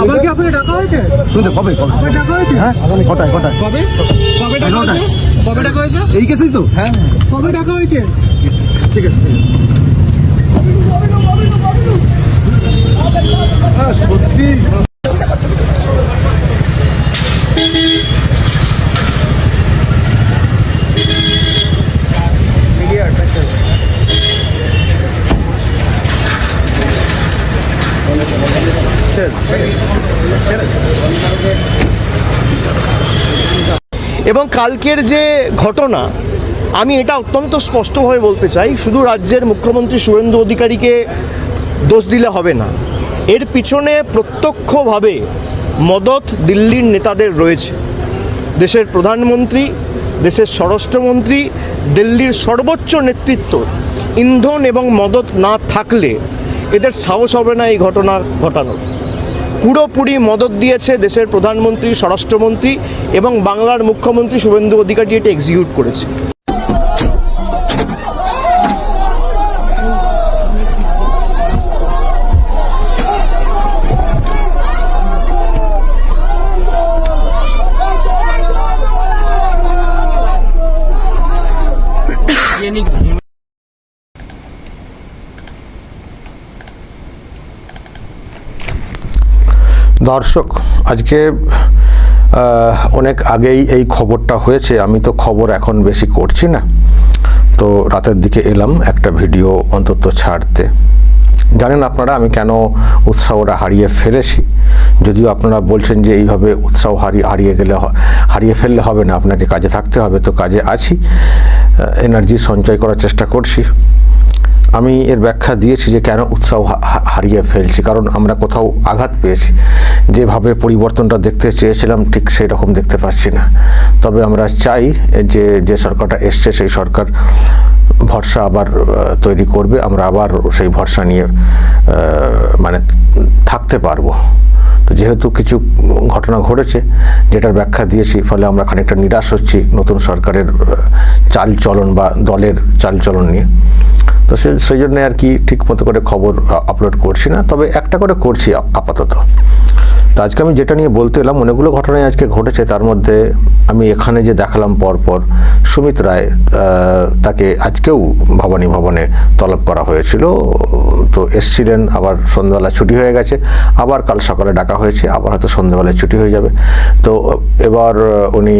আবার কি আপনাকে ডাকা হয়েছে? শুনতে কবে কবে আপনাকে ডাকা হয়েছে? হ্যাঁ আগামী কটায় কবে কবে ডাকা হয়েছে? কবে ডাকা হয়েছে? এই কেসেই তো। হ্যাঁ কবে ডাকা হয়েছে? ঠিক আছে সত্যি এবং কালকের যে ঘটনা, আমি এটা অত্যন্ত স্পষ্টভাবে বলতে চাই, শুধু রাজ্যের মুখ্যমন্ত্রী শুভেন্দু অধিকারীকে দোষ দিলে হবে না, এর পিছনে প্রত্যক্ষভাবে মদত দিল্লির নেতাদের রয়েছে। দেশের প্রধানমন্ত্রী, দেশের স্বরাষ্ট্রমন্ত্রী, দিল্লির সর্বোচ্চ নেতৃত্ব ইন্ধন এবং মদত না থাকলে এদের সাহস হবে না এই ঘটনা ঘটানোর। পুরোপুরি মদত দিয়েছে দেশের প্রধানমন্ত্রী, স্বরাষ্ট্রমন্ত্রী এবং বাংলার মুখ্যমন্ত্রী শুভেন্দু অধিকারী এটা এক্সিকিউট করেছে। দর্শক, আজকে অনেক আগেই এই খবরটা হয়েছে। আমি তো খবর এখন বেশি করছি না, তো রাতের দিকে এলাম একটা ভিডিও অন্তত ছাড়তে। জানেন আপনারা আমি কেন উৎসাহটা হারিয়ে ফেলেছি? যদিও আপনারা বলছেন যে এইভাবে উৎসাহ হারিয়ে ফেললে হবে না, আপনাকে কাজে থাকতে হবে, তো কাজে আছি, এনার্জি সঞ্চয় করার চেষ্টা করছি। আমি এর ব্যাখ্যা দিয়েছি যে কেন উৎসাহ হারিয়ে ফেলছি, কারণ আমরা কোথাও আঘাত পেয়েছি। যেভাবে পরিবর্তনটা দেখতে চেয়েছিলাম ঠিক সেই রকম দেখতে পাচ্ছি না। তবে আমরা চাই যে সরকারটা এসছে সেই সরকার ভরসা আবার তৈরি করবে, আমরা আবার সেই ভরসা নিয়ে মানে থাকতে পারবো। তো যেহেতু কিছু ঘটনা ঘটেছে যেটার ব্যাখ্যা দিয়েছি, ফলে আমরা খানিকটা নিরাশ হচ্ছি নতুন সরকারের চালচলন বা দলের চালচলন নিয়ে। তো সেই জন্য আর কি ঠিক মতো করে খবর আপলোড করছি না, তবে একটা করে করছি আপাতত। তো আজকে আমি যেটা নিয়ে বলতে এলাম, অনেকগুলো ঘটনাই আজকে ঘটেছে। তার মধ্যে আমি এখানে যে দেখালাম পরপর সুমিত রায়, তাকে আজকেও ভবানী ভবনে তলব করা হয়েছিল। তো এসছিলেন, আবার সন্ধ্যাবেলা ছুটি হয়ে গেছে, আবার কাল সকালে ডাকা হয়েছে, আবার হয়তো সন্ধ্যাবেলায় ছুটি হয়ে যাবে। তো এবার উনি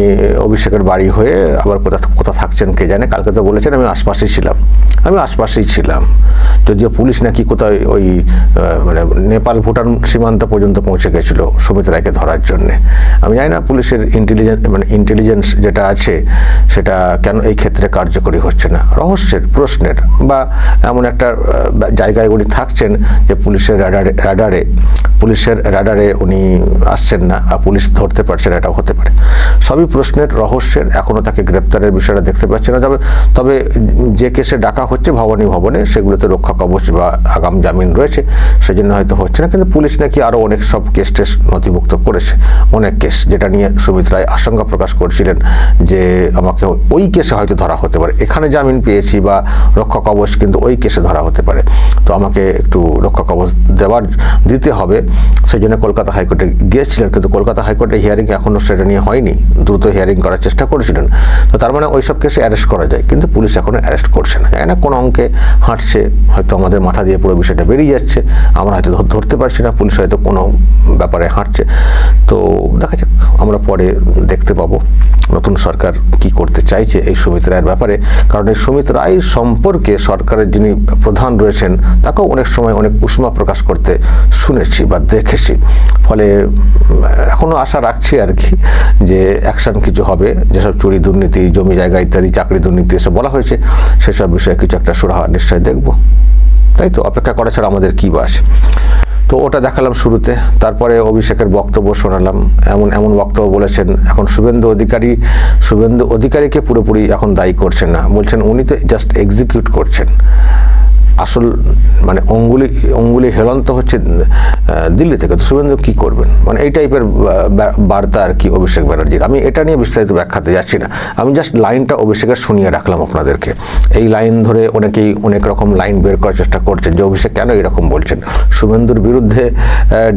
অভিষেকের বাড়ি হয়ে আবার কোথা থাকছেন কে জানে। কালকে তো বলেছেন আমি আশপাশেই ছিলাম, যদিও পুলিশ নাকি কোথায় ওই মানে নেপাল ভুটান সীমান্ত পর্যন্ত পৌঁছে গেছিল সুমিত রায়কে ধরার জন্য। আমি জানি না পুলিশের ইন্টেলিজেন্স যেটা আছে সেটা কেন এই ক্ষেত্রে কার্যকরী হচ্ছে না। রহস্যের প্রশ্নের বা এমন একটা জায়গায় উনি থাকছেন যে পুলিশের রাডারে উনি আসছেন না, আর পুলিশ ধরতে পারছে না, এটাও হতে পারে। সবই প্রশ্নের, রহস্যের। এখনো তাকে গ্রেপ্তারের বিষয়টা দেখতে পাচ্ছে না। তবে যে কেসে ডাকা হচ্ছে ভবানী ভবনে, সেগুলোতে রক্ষা কবচ বা আগাম জামিন রয়েছে, সেজন্য হয়তো হচ্ছে না। কিন্তু পুলিশ নাকি আরো অনেক সব কেস টেস নথিভুক্ত করেছে, অনেক কেস, যেটা নিয়ে সুমিত রায় আশঙ্কা প্রকাশ করছিলেন যে আমাকে ওই কেসে হয়তো ধরা হতে পারে। এখানে জামিন পেয়েছি বা রক্ষা কবচ, কিন্তু ওই কেসে ধরা হতে পারে, তো আমাকে একটু রক্ষা কবচ দিতে হবে। সেই জন্য কলকাতা হাইকোর্টে গিয়েছিলেন, কিন্তু কলকাতা হাইকোর্টে হিয়ারিং এখনো সেটা নিয়ে হয়নি, দ্রুত হিয়ারিং করার চেষ্টা করেছিলেন। তো তার মানে ওইসব কেসে অ্যারেস্ট করা যায়, কিন্তু পুলিশ এখনো অ্যারেস্ট করছে না। জানি না কোন অঙ্কে হাঁটছে, হয়তো আমাদের মাথা দিয়ে পুরো বিষয়টা বেরিয়ে যাচ্ছে, আমরা হয়তো ধরতে পারছি না, পুলিশ হয়তো কোনো ব্যাপারে হাঁটছে। তো দেখা যাক, আমরা পরে দেখতে পাবো নতুন সরকার কি করতে চাইছে এই সুমিত রায়ের ব্যাপারে। কারণ এই সুমিত রায় সম্পর্কে সরকারের যিনি প্রধান রয়েছেন তাকেও অনেক সময় অনেক উষ্মা প্রকাশ করতে শুনেছি বা দেখেছি। ফলে এখনো আশা রাখছি আর কি যে অ্যাকশন কিছু হবে। যেসব চুরি দুর্নীতি, জমি জায়গা ইত্যাদি, চাকরি দুর্নীতি এসব বলা হয়েছে, সেসব বিষয়ে কিছু একটা সুরাহা নিশ্চয়ই দেখব। তাই তো অপেক্ষা করা ছাড়া আমাদের কি বাস। তো ওটা দেখালাম শুরুতে, তারপরে অভিষেকের বক্তব্য শোনালাম। এমন বক্তব্য বলেছেন, এখন শুভেন্দু অধিকারীকে পুরোপুরি এখন দায়ী করছেন না, বলছেন উনি তো জাস্ট এক্সিকিউট করছেন। আসল মানে অঙ্গুলি হেলন্ত হচ্ছে দিল্লি থেকে। তো শুভেন্দু কি করবেন, মানে এই টাইপের বার্তা আর কি অভিষেক ব্যানার্জির। আমি এটা নিয়ে বিস্তারিত ব্যাখ্যাতে যাচ্ছি না, আমি জাস্ট লাইনটা অভিষেকের শুনিয়ে রাখলাম আপনাদেরকে। এই লাইন ধরে অনেকেই অনেক রকম লাইন বের করার চেষ্টা করছেন যে অভিষেক কেন এরকম বলছেন। শুভেন্দুর বিরুদ্ধে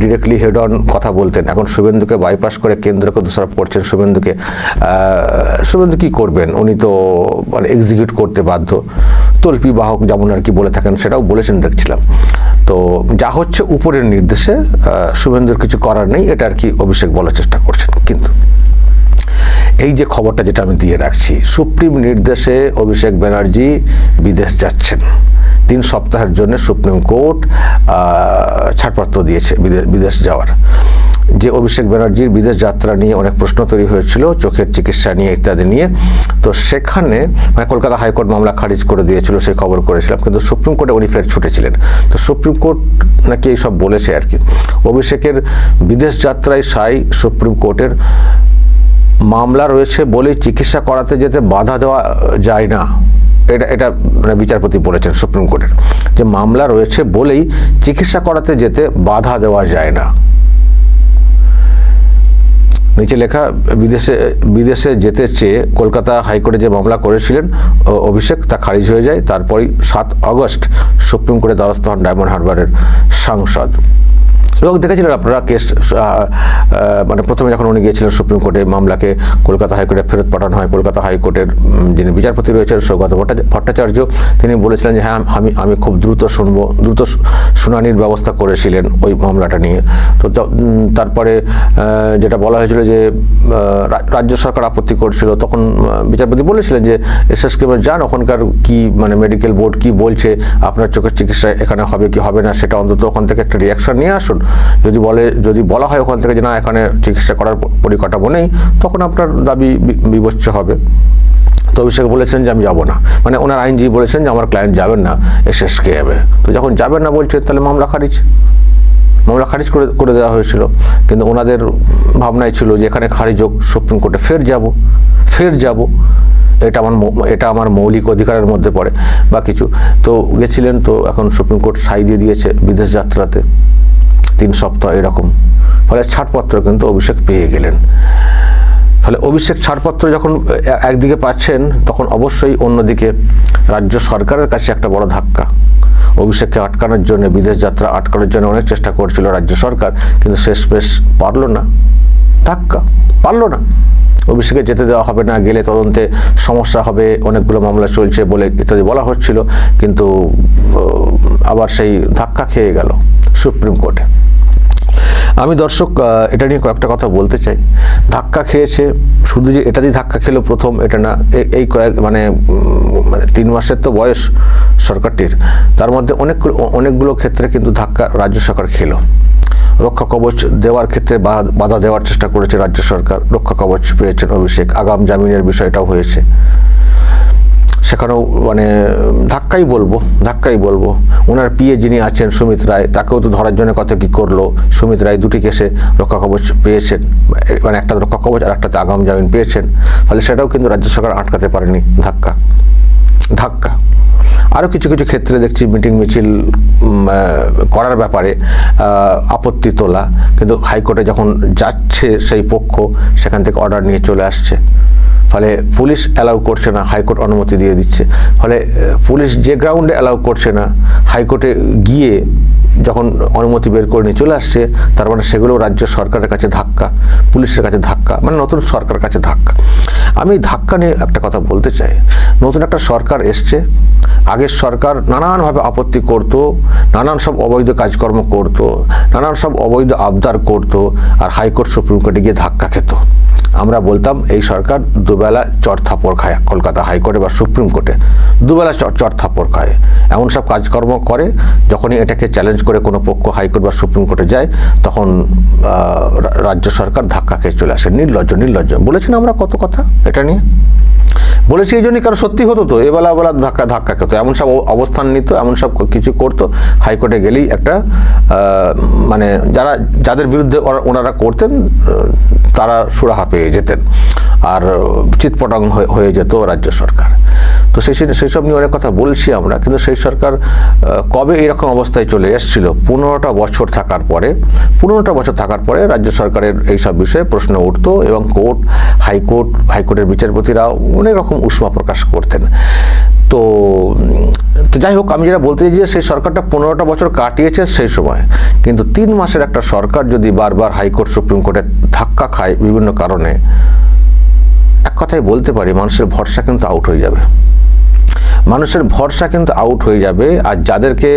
ডিরেক্টলি হেড অন কথা বলতেন, এখন শুভেন্দুকে বাইপাস করে কেন্দ্রকে দোষারোপ করছেন। শুভেন্দু কি করবেন, উনি তো মানে এক্সিকিউট করতে বাধ্য, তল্পি বাহক যেমন আর কি বলে থাকেন, সেটাও বলেছেন দেখছিলাম। তো যা হচ্ছে উপরের নির্দেশে, শুভেন্দুর কিছু করার নেই, এটা আর কি অভিষেক বলার চেষ্টা করছেন। কিন্তু এই যে খবরটা যেটা আমি দিয়ে রাখছি, সুপ্রিম নির্দেশে অভিষেক ব্যানার্জি বিদেশ যাচ্ছেন। 3 সপ্তাহের জন্য সুপ্রিম কোর্ট ছাড়পত্র দিয়েছে বিদেশ যাওয়ার। যে অভিষেক ব্যানার্জির বিদেশ যাত্রা নিয়ে অনেক প্রশ্ন তৈরি হয়েছিল, চোখের চিকিৎসা নিয়ে ইত্যাদি নিয়ে, তো সেখানে মানে কলকাতা হাইকোর্ট মামলা খারিজ করে দিয়েছিল, সেই খবর করেছিলাম। কিন্তু সুপ্রিম কোর্টে উনি ফের ছুটেছিলেন। তো সুপ্রিম কোর্ট নাকি এইসব বলেছে আর কি। অভিষেকের বিদেশ যাত্রায় সাই সুপ্রিম কোর্টের মামলা রয়েছে বলেই চিকিৎসা করাতে যেতে বাধা দেওয়া যায় না, এটা মানে বিচারপতি বলেছেন সুপ্রিম কোর্টের, যে মামলা রয়েছে বলেই চিকিৎসা করাতে যেতে বাধা দেওয়া যায় না। নিচে লেখা, বিদেশে যেতে চেয়ে কলকাতা হাইকোর্টে যে মামলা করেছিলেন অভিষেক, তা খারিজ হয়ে যায়। তারপরই 7 আগস্ট সুপ্রিম কোর্টে দ্বারস্থ হন ডায়মন্ড হারবারের সাংসদ। এবং দেখেছিলেন আপনারা কেস, মানে প্রথমে যখন উনি গিয়েছিলেন সুপ্রিম কোর্টে, মামলাকে কলকাতা হাইকোর্টে ফেরত পাঠানো হয়। কলকাতা হাইকোর্টের যিনি বিচারপতি রয়েছেন সৌগত ভট্টাচার্য, তিনি বলেছিলেন যে হ্যাঁ আমি খুব দ্রুত শুনানির ব্যবস্থা করেছিলেন ওই মামলাটা নিয়ে। তো তারপরে যেটা বলা হয়েছিল যে রাজ্য সরকার আপত্তি করছিল, তখন বিচারপতি বলেছিলেন যে এসএসকেএমে যান, ওখানকার কি মানে মেডিকেল বোর্ড কি বলছে, আপনার চোখের চিকিৎসা এখানে হবে কি হবে না, সেটা অন্তত ওখান থেকে একটা রিয়াকশন নিয়ে আসুন। যদি বলা হয় ওখান থেকে যে না এখানে চিকিৎসা করার পরিকাঠামো নেই, তখন আপনার দাবি বিবেচ্য হবে। তো অভিষেক বলেছেন যে আমি যাব না, মানে ওনার আইনজীবী বলেছেন যে আমার ক্লায়েন্ট যাবেন না এসএসকেএমে। তো যখন যাবেন না বলছেন, তাহলে মামলা খারিজ করে দেওয়া হয়েছিল। কিন্তু ওনাদের ভাবনাই ছিল যে এখানে খারিজ হোক, সুপ্রিম কোর্টে ফের যাব, এটা আমার মৌলিক অধিকারের মধ্যে পড়ে বা কিছু। তো গেছিলেন, তো এখন সুপ্রিম কোর্ট সাই দিয়ে দিয়েছে বিদেশ যাত্রাতে 3 সপ্তাহ এরকম। ফলে ছাড়পত্র কিন্তু অভিষেক পেয়ে গেলেন। ফলে অভিষেক ছাড়পত্র যখন একদিকে পাচ্ছেন, তখন অবশ্যই অন্যদিকে রাজ্য সরকারের কাছে একটা বড় ধাক্কা। অভিষেককে আটকানোর জন্য, বিদেশ যাত্রা আটকানোর জন্য অনেক চেষ্টা করছিল রাজ্য সরকার, কিন্তু শেষমেশ পারল না, পারল না। অভিষেকে যেতে দেওয়া হবে না, গেলে তদন্তে সমস্যা হবে, অনেকগুলো মামলা চলছে বলে ইত্যাদি বলা হচ্ছিল। কিন্তু আবার সেই ধাক্কা খেয়ে গেল সুপ্রিম কোর্টে। আমি দর্শক এটা নিয়ে কয়েকটা কথা বলতে চাই। ধাক্কা খেয়েছে, শুধু যে এটা দিয়ে ধাক্কা খেলো প্রথম এটা না, এই মানে 3 মাসের তো বয়স সরকারটির, তার মধ্যে অনেকগুলো ক্ষেত্রে কিন্তু ধাক্কা রাজ্য সরকার খেলো। রক্ষা কবচ দেওয়ার ক্ষেত্রে বাধা দেওয়ার চেষ্টা করেছে রাজ্য সরকার, রক্ষা কবচ পেয়েছেন অভিষেক। আগাম জামিনের বিষয়টাও হয়েছে, সেখানেও মানে ধাক্কাই বলবো। ওনার পিএ যিনি আছেন সুমিত রায়, তাকেও তো ধরার জন্য কত কি করলো। সুমিত রায় 2টি কেসে রক্ষা কবচ পেয়েছেন, মানে একটা রক্ষা কবচ আর একটাতে আগাম জামিন পেয়েছেন। ফলে সেটাও কিন্তু রাজ্য সরকার আটকাতে পারেনি। ধাক্কা আরও কিছু ক্ষেত্রে দেখছি মিটিং মিছিল করার ব্যাপারে আপত্তি তোলা, কিন্তু হাইকোর্টে যখন যাচ্ছে সেই পক্ষ, সেখান থেকে অর্ডার নিয়ে চলে আসছে। ফলে পুলিশ অ্যালাউ করছে না, হাইকোর্ট অনুমতি দিয়ে দিচ্ছে। ফলে পুলিশ যে গ্রাউন্ডে অ্যালাউ করছে না, হাইকোর্টে গিয়ে যখন অনুমতি বের করে নিয়ে চলে আসছে, তার মানে সেগুলো রাজ্য সরকারের কাছে ধাক্কা, পুলিশের কাছে ধাক্কা, মানে নতুন সরকারের কাছে ধাক্কা। আমি ধাক্কা নিয়ে একটা কথা বলতে চাই। নতুন একটা সরকার এসছে, আগের সরকার নানানভাবে আপত্তি করত, নানান সব অবৈধ কাজকর্ম করত, নানান সব অবৈধ আবদার করত, আর হাইকোর্ট সুপ্রিম কোর্টে গিয়ে ধাক্কা খেত। আমরা বলতাম এই সরকার দুবেলা চড়থাপ্পড় খায়, কলকাতা হাইকোর্টে বা সুপ্রিম কোর্টে দুবেলা চড়থাপ্পড় খায়। এমন সব কাজকর্ম করে, যখনই এটাকে চ্যালেঞ্জ করে কোনো পক্ষ হাইকোর্ট বা সুপ্রিম কোর্টে যায়, তখন রাজ্য সরকার ধাক্কা খেয়ে চলে আসে। নির্লজ্জ বলেছেন আমরা কত কথা এটা নিয়ে বলেছি, এই জন্যই কারণ সত্যি হতো তো এবেলা ধাক্কা খেতো, এমন সব অবস্থান নিত, এমন সব কিছু করতো। হাইকোর্টে গেলেই একটা মানে যাদের বিরুদ্ধে ওনারা করতেন তারা সুরাহা পেয়ে যেতেন, আর চিৎপটাং হয়ে যেত রাজ্য সরকার। তো সেই সব নিয়ে অনেক কথা বলছি আমরা, কিন্তু সেই সরকার কবে এরকম অবস্থায় চলে এসেছিল? 15টা বছর থাকার পরে রাজ্য সরকারের এইসব বিষয়ে প্রশ্ন উঠতো এবং হাইকোর্টের বিচারপতিরাও অনেক রকম উষ্মা প্রকাশ করতেন। তো যাই হোক, আমি যেটা বলতে চাই যে সেই সরকারটা 15টা বছর কাটিয়েছে সেই সময়, কিন্তু 3 মাসের একটা সরকার যদি বারবার হাইকোর্ট সুপ্রিম কোর্টে ধাক্কা খায় বিভিন্ন কারণে, এক কথায় বলতে পারি মানুষের ভরসা কিন্তু আউট হয়ে যাবে। আর যাদেরকে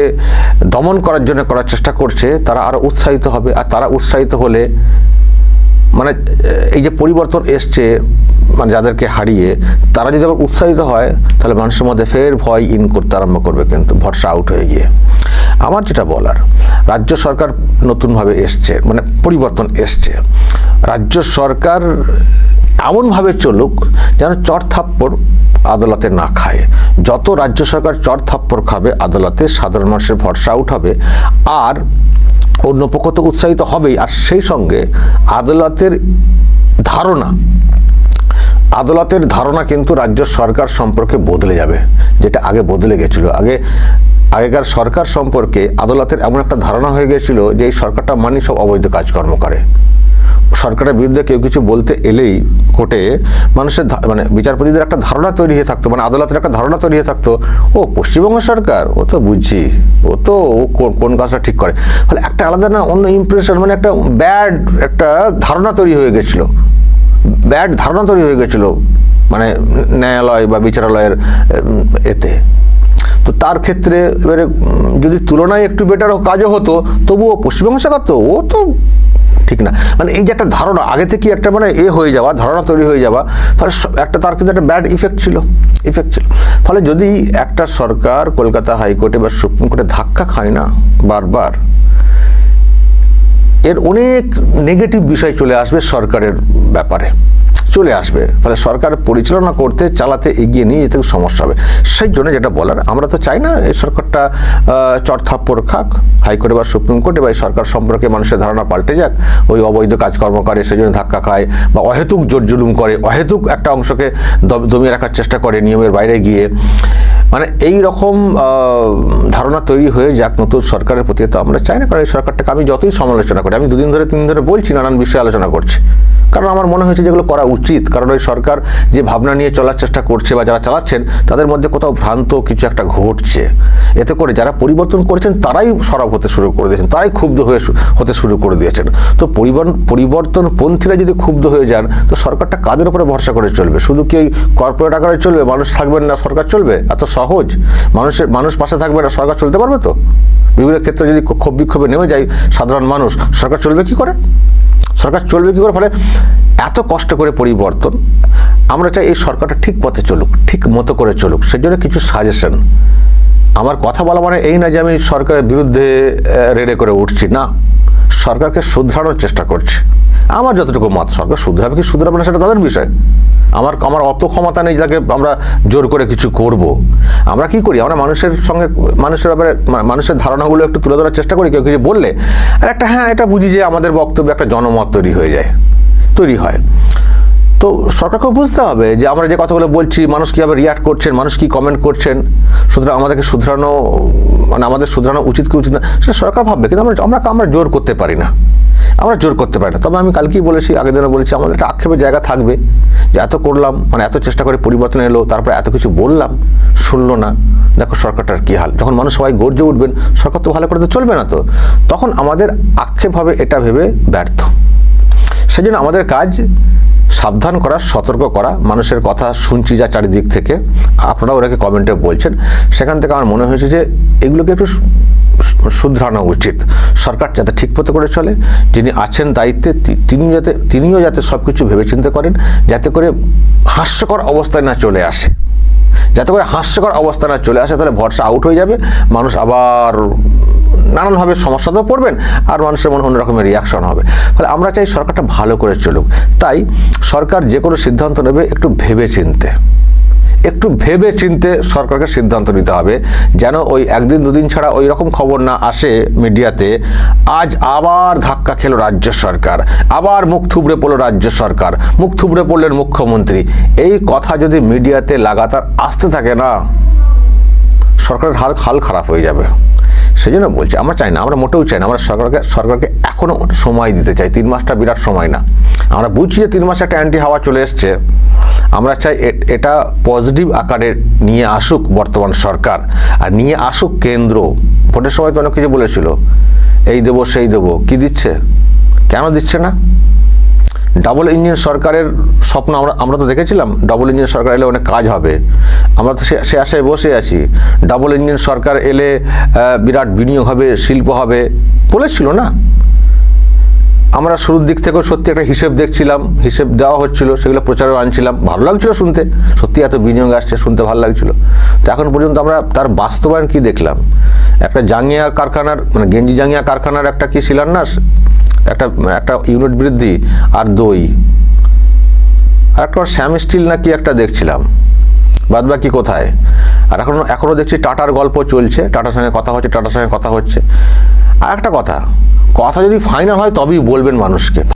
দমন করার জন্য করার চেষ্টা করছে তারা আরো উৎসাহিত হবে, আর তারা উৎসাহিত হলে মানে এই যে পরিবর্তন এসছে, মানে যাদেরকে হারিয়ে তারা যদি আবার উৎসাহিত হয়, তাহলে মানুষের মধ্যে ফের ভয় ইন করতে আরম্ভ করবে, কিন্তু ভরসা আউট হয়ে গিয়ে। আমার যেটা বলার, রাজ্য সরকার নতুনভাবে এসছে, মানে পরিবর্তন এসছে, রাজ্য সরকার এমনভাবে চলুক যেন চড়-থাপ্পড় আদালতে না খায়। যত রাজ্য সরকার চড়-থাপ্পড় খাবে আদালতে, সাধারণ মানুষের ভরসা আউট হবে, আর অন্য পক্ষ তো উৎসাহিত হবেই, আর সেই সঙ্গে আদালতের ধারণা কিন্তু রাজ্য সরকার সম্পর্কে বদলে যাবে, যেটা আগে বদলে গেছিল। আগেকার সরকার সম্পর্কে আদালতের এমন একটা ধারণা হয়ে গেছিল যে এই সরকারটা মানে সব অবৈধ কাজকর্ম করে। সরকারের বিরুদ্ধে কেউ কিছু বলতে এলেই কোর্টে মানুষের মানে বিচারপতিদের একটা ধারণা তৈরি হয়ে থাকতো, মানে আদালতের একটা ধারণা তৈরি হয়ে থাকতো, ও পশ্চিমবঙ্গ সরকার, ও তো বুঝছি, ও তো কোন কাজটা ঠিক করে। ফলে একটা আলাদা না অন্য ইমপ্রেশন, মানে একটা ব্যাড একটা ধারণা তৈরি হয়ে গেছিল, মানে ন্যায়ালয় বা বিচারালয়ের এতে। তো তার ক্ষেত্রে এবারে যদি তুলনায় একটু বেটার কাজও হতো, তবুও পশ্চিমবঙ্গ সরকার তো ও তো ঠিক না, মানে এই যে একটা ধারণা আগে থেকে একটা মানে হয়ে যাওয়া, ধারণা তৈরি হয়ে যাওয়া, ফলে একটা তার কিন্তু একটা ব্যাড ইফেক্ট ছিল। ফলে যদি একটা সরকার কলকাতা হাইকোর্টে বা সুপ্রিম কোর্টে ধাক্কা খায় না বারবার, এর অনেক নেগেটিভ বিষয় চলে আসবে সরকারের ব্যাপারে, ফলে সরকার পরিচালনা করতে, চালাতে, এগিয়ে নিয়ে যেতে সমস্যা হবে। সেই জন্য যেটা বলার, আমরা তো চাই না এই সরকারটা চড়-থাপ্পড় খাক হাইকোর্টে বা সুপ্রিম কোর্টে, বা এই সরকার সম্পর্কে মানুষের ধারণা পাল্টে যাক, ওই অবৈধ কাজকর্ম করে সেই জন্য ধাক্কা খায়, বা অহেতুক জোর জুলুম করে, অহেতুক একটা অংশকে দমিয়ে রাখার চেষ্টা করে নিয়মের বাইরে গিয়ে, মানে এই রকম ধারণা তৈরি হয়ে যাক নতুন সরকারের প্রতি। তো আমরা চাই না, কারণ এই সরকারটাকে আমি যতই সমালোচনা করি, আমি 2 দিন ধরে বলছি, নানান বিষয়ে আলোচনা করছি, কারণ আমার মনে হয়েছে যেগুলো করা উচিত। কারণ ওই সরকার যে ভাবনা নিয়ে চলার চেষ্টা করছে বা যারা চালাচ্ছেন তাদের মধ্যে কোথাও ভ্রান্ত কিছু একটা ঘটছে, এতে করে যারা পরিবর্তন করেছেন তারাই সরব হতে শুরু করে দিয়েছেন, তারাই ক্ষুব্ধ হতে শুরু করে দিয়েছেন। তো পরিবর্তন পন্থীরা যদি ক্ষুব্ধ হয়ে যান, তো সরকারটা কাদের উপরে ভরসা করে চলবে? শুধু কি কর্পোরেট আকারে চলবে, মানুষ থাকবেন না সরকার চলবে? এত সহজ? মানুষ পাশে থাকবে না সরকার চলতে পারবে? তো বিভিন্ন ক্ষেত্রে যদি ক্ষোভ বিক্ষোভে নেমে যায় সাধারণ মানুষ, সরকার চলবে কি করে? ফলে এত কষ্ট করে পরিবর্তন, আমরা চাই এই সরকারটা ঠিক পথে চলুক, ঠিক মতো করে চলুক। সেই জন্য কিছু সাজেশন, আমার কথা বলা মানে এই না যে আমি সরকারের বিরুদ্ধে রেড়ে করে উঠছি, না, সরকারকে শুধরানোর চেষ্টা করছি। আমার যতটুকু মত, সরকার শুধরাবে কি শুধরাবে না সেটা তাদের বিষয়। আমার অত ক্ষমতা নেই যাকে আমরা জোর করে কিছু করব। আমরা কি করি, আমরা মানুষের সঙ্গে মানুষের ব্যাপারে মানুষের ধারণাগুলো একটু তুলে ধরার চেষ্টা করি। কেউ কিছু বললে আর একটা এটা বুঝি যে আমাদের বক্তব্যে একটা জনমত তৈরি হয়। তো সরকারকেও বুঝতে হবে যে আমরা যে কথাগুলো বলছি মানুষ কীভাবে রিয়াক্ট করছেন, মানুষ কি কমেন্ট করছেন, সুতরাং আমাদেরকে শুধরানো, মানে আমাদের শুধরানো উচিত কি উচিত না সেটা সরকার ভাববে। কিন্তু আমরা জোর করতে পারি না, তবে আমি কালকেই বলেছি, আগের দিনও বলেছি, আমাদের একটা আক্ষেপের জায়গা থাকবে যে এত করলাম, মানে এত চেষ্টা করে পরিবর্তন এলো, তারপরে এত কিছু বললাম, শুনলো না, দেখো সরকারটার কি হাল। যখন মানুষ সবাই গর্জে উঠবেন, সরকার তো ভালো করে তো চলবে না, তো তখন আমাদের আক্ষেপ হবে এটা ভেবে ব্যর্থ। সেই জন্য আমাদের কাজ সাবধান করা, সতর্ক করা। মানুষের কথা শুনছি যা চারিদিক থেকে, আপনারা ওরাকে কমেন্টে বলছেন, সেখান থেকে আমার মনে হয়েছে যে এগুলোকে একটু শুধরানো উচিত। সরকার যাতে ঠিক মতো করে চলে, যিনি আছেন দায়িত্বে তিনিও যাতে সব কিছু ভেবেচিন্তে করেন, যাতে করে হাস্যকর অবস্থায় না চলে আসে, তাহলে ভরসা আউট হয়ে যাবে, মানুষ আবার নানানভাবে সমস্যাতেও পড়বেন, আর মানুষের মনে অন্য রকমের রিয়াকশন হবে। ফলে আমরা চাই সরকারটা ভালো করে চলুক। তাই সরকার যে কোনো সিদ্ধান্ত নেবে একটু ভেবে চিনতে, একটু ভেবে চিনতে সরকারকে সিদ্ধান্ত নিতে হবে, যেন ওই একদিন দুদিন ছাড়া ওই রকম খবর না আসে মিডিয়াতে। আজ আবার ধাক্কা খেলো রাজ্য সরকার, আবার মুখ থুবড়ে পড়লো রাজ্য সরকার, মুখ থুবড়ে পড়লেন মুখ্যমন্ত্রী। এই কথা যদি মিডিয়াতে লাগাতার আসতে থাকে না, সরকারের হাল খারাপ হয়ে যাবে। সেই জন্য বলছি, আমরা চাই না, আমরা মোটেও চাই না, আমরা সরকারকে এখনো সময় দিতে চাই। 3 মাসটা বিরাট সময় না। আমরা বুঝছি যে 3 মাসে একটা অ্যান্টি হাওয়া চলে এসছে। আমরা চাই এটা পজিটিভ আকারে নিয়ে আসুক বর্তমান সরকার, আর নিয়ে আসুক কেন্দ্র। ভোটের সময় তো অনেক কিছু বলেছিল, এই দেবো সেই দেবো, কি দিচ্ছে? কেন দিচ্ছে না? ডাবল ইঞ্জিন সরকারের স্বপ্ন আমরা তো দেখেছিলাম, ডাবল ইঞ্জিন সরকার এলে অনেক কাজ হবে। আমরা তো সে আশায় বসে আছি। ডাবল ইঞ্জিন সরকার এলে বিরাট বিনিয়োগ হবে, শিল্প হবে, বলেছিল না? আমরা শুরুর দিক থেকেও সত্যি একটা হিসেব দেখছিলাম, হিসেব দেওয়া হচ্ছিল, সেগুলো প্রচারও আনছিলাম, ভালো লাগছিল শুনতে, সত্যি এত বিনিয়োগ আসছে, শুনতে ভালো লাগছিল। তো এখন পর্যন্ত আমরা তার বাস্তবায়ন কি দেখলাম? একটা জাঙ্গিয়া কারখানার, মানে গেঞ্জি জাঙ্গিয়া কারখানার একটা কি শিলান্যাস, একটা ইউনিট বৃদ্ধি, আর দই, আর একটা শ্যাম স্টিল না কি একটা দেখছিলাম, বাদ বাকি কোথায়? আর এখনো দেখছি টাটার গল্প চলছে, টাটার সঙ্গে কথা হচ্ছে। আর একটা কথা যদি ফাইনাল হয় তবেই বলবেন মানুষকে।